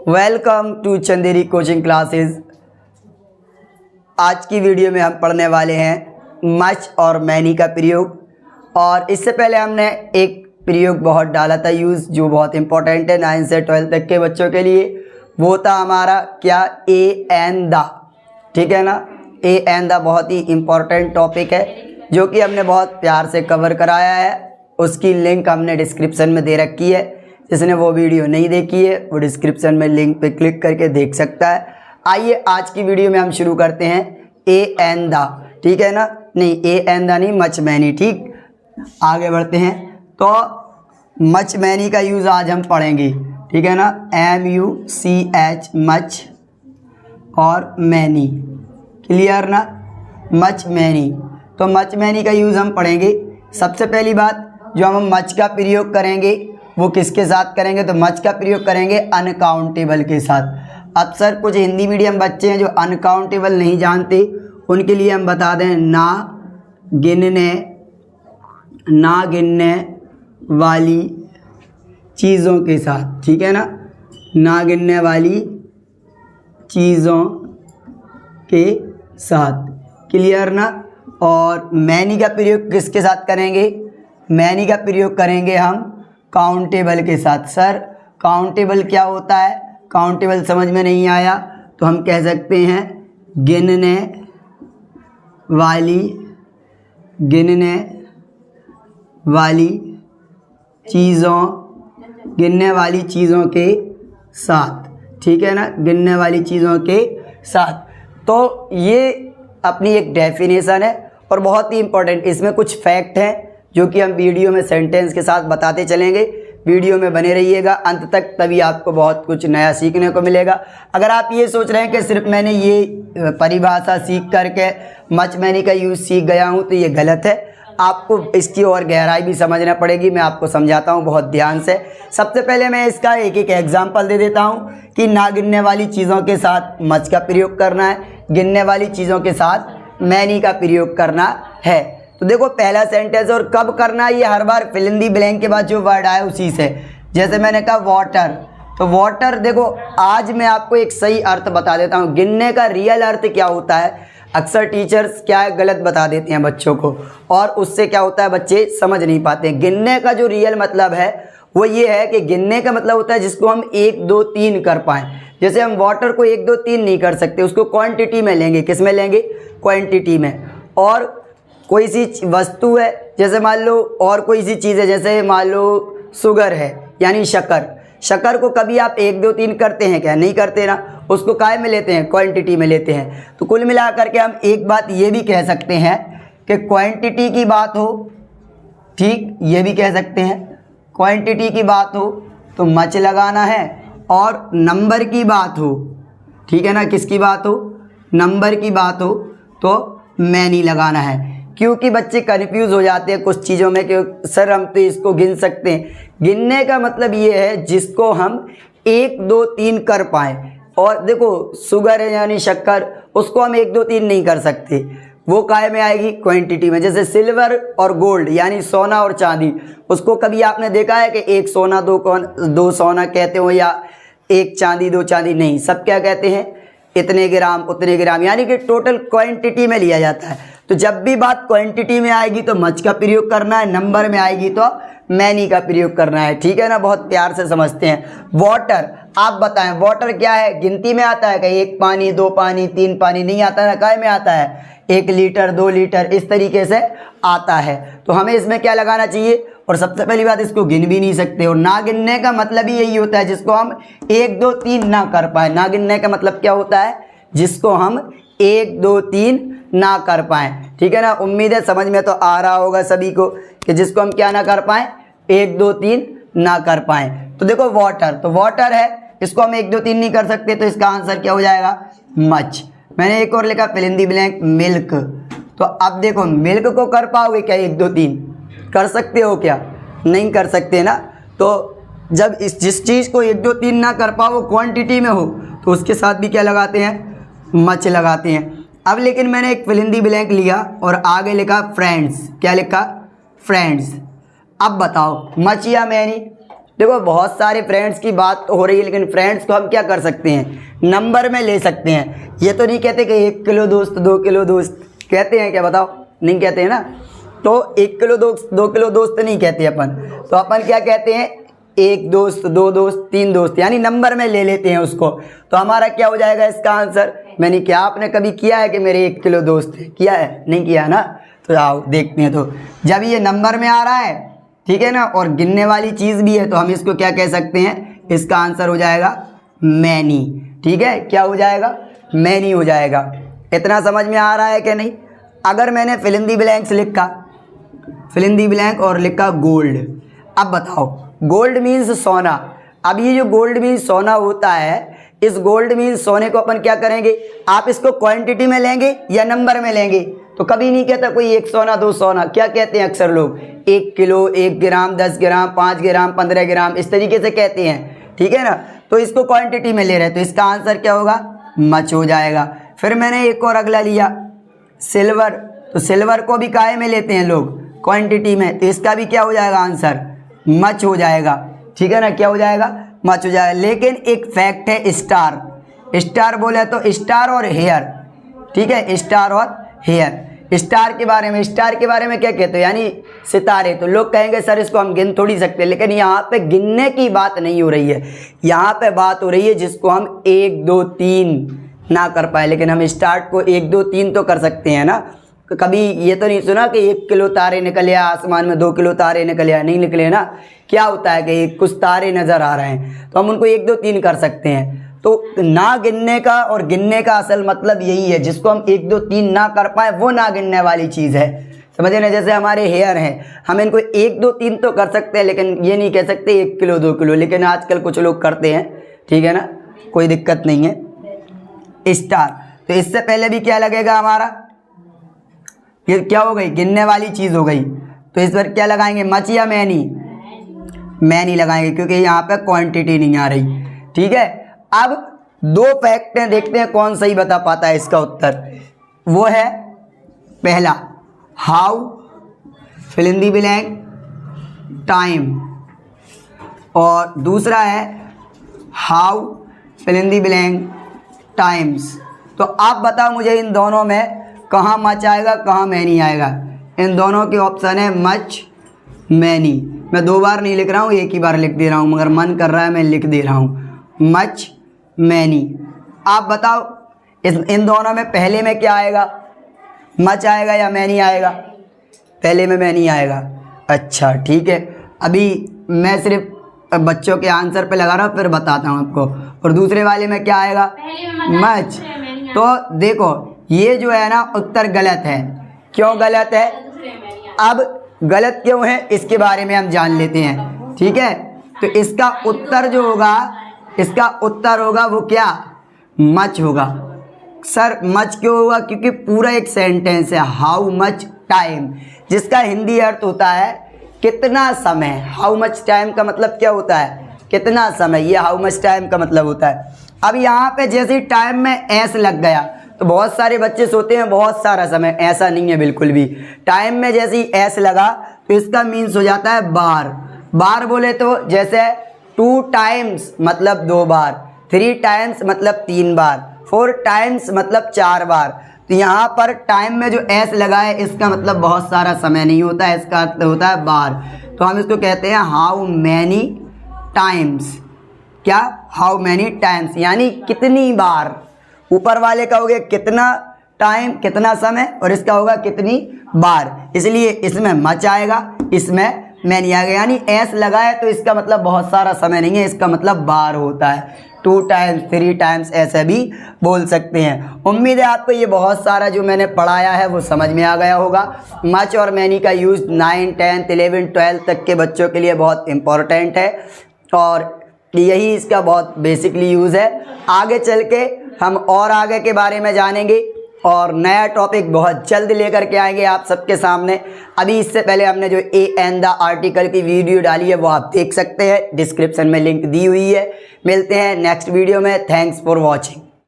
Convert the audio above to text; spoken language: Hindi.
Welcome to Chanderi coaching classes. आज की वीडियो में हम पढ़ने वाले हैं मच और मैनी का प्रयोग। और इससे पहले हमने एक प्रयोग बहुत डाला था यूज़, जो बहुत इंपॉर्टेंट है 9 से 12 तक के बच्चों के लिए। वो था हमारा क्या, ए एंड द। ठीक है ना, ए एंड द बहुत ही इम्पॉर्टेंट टॉपिक है जो कि हमने बहुत प्यार से कवर कराया है। उसकी लिंक हमने डिस्क्रिप्शन में दे रखी है। जिसने वो वीडियो नहीं देखी है वो डिस्क्रिप्शन में लिंक पे क्लिक करके देख सकता है। आइए आज की वीडियो में हम शुरू करते हैं ए एंड द। ठीक है ना, नहीं ए एंड द नहीं, मच मैनी। ठीक, आगे बढ़ते हैं। तो मच मैनी का यूज़ आज हम पढ़ेंगे। ठीक है ना, MUCH मच और मैनी, क्लियर ना, मच मैनी। तो मच मैनी का यूज़ हम पढ़ेंगे। सबसे पहली बात, जो हम मच का प्रयोग करेंगे वो किसके साथ करेंगे, तो मच का प्रयोग करेंगे अनकाउंटेबल के साथ। अक्सर कुछ हिंदी मीडियम बच्चे हैं जो अनकाउंटेबल नहीं जानते, उनके लिए हम बता दें ना गिनने वाली चीज़ों के साथ। ठीक है ना, ना गिनने वाली चीज़ों के साथ, क्लियर ना। और मैनी का प्रयोग किसके साथ करेंगे, मैनी का प्रयोग करेंगे हम काउंटेबल के साथ। सर काउंटेबल क्या होता है, काउंटेबल समझ में नहीं आया तो हम कह सकते हैं गिनने वाली चीज़ों के साथ। ठीक है ना, गिनने वाली चीज़ों के साथ। तो ये अपनी एक डेफिनेशन है और बहुत ही इम्पोर्टेंट। इसमें कुछ फैक्ट हैं जो कि हम वीडियो में सेंटेंस के साथ बताते चलेंगे। वीडियो में बने रहिएगा अंत तक, तभी आपको बहुत कुछ नया सीखने को मिलेगा। अगर आप ये सोच रहे हैं कि सिर्फ मैंने ये परिभाषा सीख करके मच मैनी का यूज़ सीख गया हूँ, तो ये गलत है। आपको इसकी और गहराई भी समझना पड़ेगी। मैं आपको समझाता हूँ बहुत ध्यान से। सबसे पहले मैं इसका एक एक एग्जाम्पल दे देता हूँ कि ना गिनने वाली चीज़ों के साथ मच का प्रयोग करना है, गिनने वाली चीज़ों के साथ मैनी का प्रयोग करना है। तो देखो पहला सेंटेंस, और कब करना है ये हर बार फिल इन दी ब्लैंक के बाद जो वर्ड आया उसी से। जैसे मैंने कहा वाटर, तो वाटर देखो आज मैं आपको एक सही अर्थ बता देता हूँ। गिनने का रियल अर्थ क्या होता है, अक्सर टीचर्स क्या है गलत बता देते हैं बच्चों को, और उससे क्या होता है बच्चे समझ नहीं पाते हैं। गिनने का जो रियल मतलब है वो ये है कि गिनने का मतलब होता है जिसको हम 1 2 3 कर पाएँ। जैसे हम वाटर को 1 2 3 नहीं कर सकते, उसको क्वांटिटी में लेंगे। किस में लेंगे, क्वांटिटी में। और कोई सी वस्तु है, जैसे मान लो, और कोई सी चीज़ है, जैसे मान लो शुगर है यानी शक्कर को कभी आप 1 2 3 करते हैं क्या, नहीं करते ना, उसको काय में लेते हैं, क्वांटिटी में लेते हैं। तो कुल मिला करके हम एक बात ये भी कह सकते हैं कि क्वांटिटी की बात हो, ठीक, ये भी कह सकते हैं क्वांटिटी की बात हो तो मच लगाना है, और नंबर की बात हो, ठीक है ना, किसकी बात हो, नंबर की बात हो तो मैनी लगाना है। क्योंकि बच्चे कंफ्यूज हो जाते हैं कुछ चीज़ों में कि सर हम तो इसको गिन सकते हैं। गिनने का मतलब ये है जिसको हम 1 2 3 कर पाएँ। और देखो शुगर है यानी शक्कर, उसको हम 1 2 3 नहीं कर सकते, वो काय में आएगी, क्वांटिटी में। जैसे सिल्वर और गोल्ड यानी सोना और चांदी, उसको कभी आपने देखा है कि 1 सोना 2 सोना कहते हो, या 1 चांदी 2 चांदी, नहीं, सब क्या कहते हैं, इतने ग्राम उतने ग्राम, यानी कि टोटल क्वांटिटी में लिया जाता है। तो जब भी बात क्वांटिटी में आएगी तो मच का प्रयोग करना है, नंबर में आएगी तो मैनी का प्रयोग करना है। ठीक है ना, बहुत प्यार से समझते हैं। वाटर, आप बताएं वाटर क्या है, गिनती में आता है क्या, 1 पानी 2 पानी 3 पानी, नहीं आता ना, काय में आता है, 1 लीटर 2 लीटर, इस तरीके से आता है। तो हमें इसमें क्या लगाना चाहिए, और सबसे पहली बात इसको गिन भी नहीं सकते। और ना गिनने का मतलब ही यही होता है जिसको हम 1 2 3 ना कर पाए। ना गिनने का मतलब क्या होता है, जिसको हम 1 2 3 ना कर पाएँ। ठीक है ना, उम्मीद है समझ में तो आ रहा होगा सभी को कि जिसको हम क्या ना कर पाएँ, 1 2 3 ना कर पाएँ। तो देखो वाटर, तो वाटर है, इसको हम 1 2 3 नहीं कर सकते, तो इसका आंसर क्या हो जाएगा, मच। मैंने एक और लिखा fill in the blank milk. तो अब देखो मिल्क को कर पाओगे क्या 1 2 3, कर सकते हो क्या, नहीं कर सकते ना। तो जब जिस चीज़ को 1 2 3 ना कर पाओ, क्वांटिटी में हो, तो उसके साथ भी क्या लगाते हैं, मच लगाते हैं। अब लेकिन मैंने एक फिल इन दी ब्लैंक लिया और आगे लिखा फ्रेंड्स। क्या लिखा, फ्रेंड्स। अब बताओ मच या मैनी, देखो बहुत सारे फ्रेंड्स की बात तो हो रही है, लेकिन फ्रेंड्स को हम क्या कर सकते हैं, नंबर में ले सकते हैं। ये तो नहीं कहते कि 1 किलो दोस्त 2 किलो दोस्त, कहते हैं क्या बताओ, नहीं कहते हैं ना। तो 1 किलो दोस्त 2 किलो दोस्त नहीं कहते अपन, तो अपन क्या कहते हैं, 1 दोस्त 2 दोस्त 3 दोस्त, यानी नंबर में ले लेते हैं उसको। तो हमारा क्या हो जाएगा इसका आंसर, मैंने क्या आपने कभी किया है कि मेरे 1 किलो दोस्त है, किया है, नहीं किया ना। तो आओ देखते हैं। तो जब ये नंबर में आ रहा है, ठीक है ना, और गिनने वाली चीज़ भी है, तो हम इसको क्या कह सकते हैं, इसका आंसर हो जाएगा मैनी। ठीक है, क्या हो जाएगा, मैनी हो जाएगा। इतना समझ में आ रहा है कि नहीं। अगर मैंने फिल इन दी ब्लैंक्स लिखा, फिल इन दी ब्लैंक और लिखा गोल्ड, अब बताओ गोल्ड मीन्स सोना। अब ये जो गोल्ड मीन्स सोना होता है, इस गोल्ड मीन्स सोने को अपन क्या करेंगे, आप इसको क्वांटिटी में लेंगे या नंबर में लेंगे। तो कभी नहीं कहता कोई 1 सोना 2 सोना, क्या कहते हैं अक्सर लोग, 1 किलो 1 ग्राम 10 ग्राम 5 ग्राम 15 ग्राम, इस तरीके से कहते हैं। ठीक है ना, तो इसको क्वांटिटी में ले रहे हैं, तो इसका आंसर क्या होगा, मच हो जाएगा। फिर मैंने एक और अगला लिया सिल्वर, तो सिल्वर को भी काहे में लेते हैं लोग, क्वांटिटी में, तो इसका भी क्या हो जाएगा आंसर, मच हो जाएगा। ठीक है ना, क्या हो जाएगा, मच हो जाएगा। लेकिन एक फैक्ट है, स्टार, स्टार बोले तो स्टार और हेयर, ठीक है, स्टार और हेयर। स्टार के बारे में क्या कहते हो, यानी सितारे। तो लोग कहेंगे सर इसको हम गिन थोड़ी सकते, लेकिन यहाँ पे गिनने की बात नहीं हो रही है, यहाँ पे बात हो रही है जिसको हम 1 2 3 ना कर पाए, लेकिन हम स्टार्ट को 1 2 3 तो कर सकते हैं ना। कभी ये तो नहीं सुना कि 1 किलो तारे निकले आसमान में, 2 किलो तारे निकले, नहीं निकले ना। क्या होता है कि कुछ तारे नज़र आ रहे हैं, तो हम उनको 1 2 3 कर सकते हैं। तो ना गिनने का और गिनने का असल मतलब यही है, जिसको हम 1 2 3 ना कर पाए वो ना गिनने वाली चीज़ है, समझे ना। जैसे हमारे हेयर हैं, हम इनको 1 2 3 तो कर सकते हैं, लेकिन ये नहीं कह सकते 1 किलो 2 किलो, लेकिन आजकल कुछ लोग करते हैं। ठीक है ना, कोई दिक्कत नहीं है। स्टार, तो इससे पहले भी क्या लगेगा हमारा, ये क्या हो गई, गिनने वाली चीज़ हो गई। तो इस पर क्या लगाएंगे, मच या मैनी, मैनी लगाएंगे, क्योंकि यहाँ पे क्वांटिटी नहीं आ रही। ठीक है, अब 2 फैक्ट हैं, देखते हैं कौन सही बता पाता है इसका उत्तर। वो है पहला, how fill in the blank time, और दूसरा है how fill in the blank times. तो आप बताओ मुझे इन दोनों में कहाँ मच आएगा, कहाँ मैनी आएगा। इन दोनों के ऑप्शन है मच मैनी। मैं 2 बार नहीं लिख रहा हूँ, एक ही बार लिख दे रहा हूँ, मगर मन कर रहा है मैं लिख दे रहा हूँ, मच मैनी। आप बताओ इन दोनों में पहले में क्या आएगा, मच आएगा या मैनी आएगा, पहले में मैनी आएगा। अच्छा ठीक है, अभी मैं सिर्फ बच्चों के आंसर पे लगा रहा हूँ, फिर बताता हूँ आपको। और दूसरे वाले में क्या आएगा, मच। तो देखो ये जो है ना उत्तर गलत है। क्यों गलत है, अब गलत क्यों है इसके बारे में हम जान लेते हैं। ठीक है, तो इसका उत्तर जो होगा, इसका उत्तर होगा वो क्या, मच होगा। सर मच क्यों होगा, क्योंकि पूरा एक सेंटेंस है हाउ मच टाइम, जिसका हिंदी अर्थ होता है कितना समय। हाउ मच टाइम का मतलब क्या होता है, कितना समय, ये हाउ मच टाइम का मतलब होता है। अब यहाँ पे जैसे टाइम में एस लग गया तो बहुत सारे बच्चे सोते हैं बहुत सारा समय, ऐसा नहीं है बिल्कुल भी। टाइम में जैसे ही एस लगा तो इसका मीन्स हो जाता है बार। बार बोले तो जैसे 2 टाइम्स मतलब 2 बार, 3 टाइम्स मतलब 3 बार, 4 टाइम्स मतलब 4 बार। तो यहाँ पर टाइम में जो एस लगा है इसका मतलब बहुत सारा समय नहीं होता है, इसका अर्थ होता है बार। तो हम इसको कहते हैं हाउ मैनी टाइम्स। क्या, हाउ मैनी टाइम्स, यानी कितनी बार। ऊपर वाले का हो गया कितना टाइम, कितना समय, और इसका होगा कितनी बार, इसलिए इसमें मच आएगा, इसमें मैनी आएगा। यानी एस लगा है तो इसका मतलब बहुत सारा समय नहीं है, इसका मतलब बार होता है। 2 टाइम्स 3 टाइम्स ऐसे भी बोल सकते हैं। उम्मीद है आपको ये बहुत सारा जो मैंने पढ़ाया है वो समझ में आ गया होगा। मच और मैनी का यूज़ 9, 10, 11, 12 तक के बच्चों के लिए बहुत इम्पोर्टेंट है, और यही इसका बहुत बेसिकली यूज़ है। आगे चल के हम और आगे के बारे में जानेंगे और नया टॉपिक बहुत जल्द लेकर के आएंगे आप सबके सामने। अभी इससे पहले हमने जो ए एंड द आर्टिकल की वीडियो डाली है वो आप देख सकते हैं, डिस्क्रिप्शन में लिंक दी हुई है। मिलते हैं नेक्स्ट वीडियो में। Thanks for watching.